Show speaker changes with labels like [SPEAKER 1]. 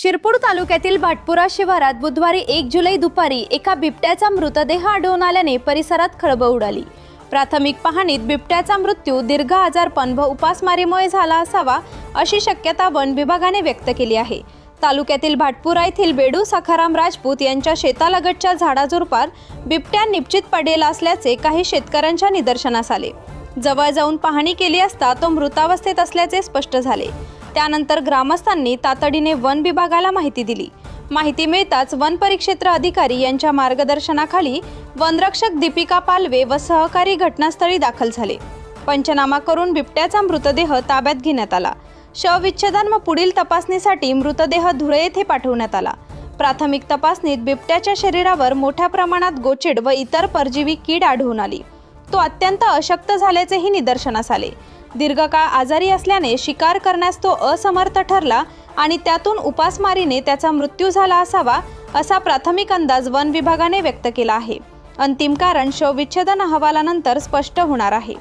[SPEAKER 1] शिरपूर तालुक्यातील भाटपुरा शिवारात बुधवारी 1 जुलै दुपारी एका बिबट्याचा मृतदेह आढळून आल्याने परिसरात खळबळ उडाली। प्राथमिक पाहणीत बिबट्याचा मृत्यू दीर्घ आजारपण व उपासमारीमुळे झाला असावा अशी शक्यता वन विभागाने व्यक्त केली आहे। तालुक्यातील भाटपुरा येथील बेडू सखाराम राजपूत यांच्या शेतालगतच्या झाडाझुडपात बिबट्या निश्चित पडलेला असल्याचे काही शेतकऱ्यांच्या निदर्शनास आले। जवळ जाऊन पाहणी केली असता तो मृतावस्थेत असल्याचे स्पष्ट झाले। त्यानंतर ग्रामस्थांनी तातडीने वन विभागाला माहिती दिली। माहिती मिळताच वन परिक्षेत्र अधिकारी यांच्या मार्गदर्शनाखाली वनरक्षक दीपिका पालवे व सहकारी घटनास्थळी दाखल झाले। पंचनामा करून बिबट्याचा मृतदेह ताब्यात घेण्यात आला। शवविच्छेदन व पुढील तपासणीसाठी मृतदेह धुळे येथे पाठवण्यात आला। प्राथमिक तपासणीत बिबट्याच्या शरीरावर मोठ्या प्रमाणात गोचीड व इतर परजीवी कीड आढळून आली। तो अत्यंत अशक्त झाल्याचेही निदर्शनास आले। दीर्घकाळ आजारी असल्याने शिकार करण्यास तो असमर्थ ठरला आणि त्यातून उपासमारीने त्याचा मृत्यू झाला असावा असा प्राथमिक अंदाज वन विभागाने व्यक्त केला आहे। अंतिम कारण शवविच्छेदन अहवालानंतर स्पष्ट होणार आहे।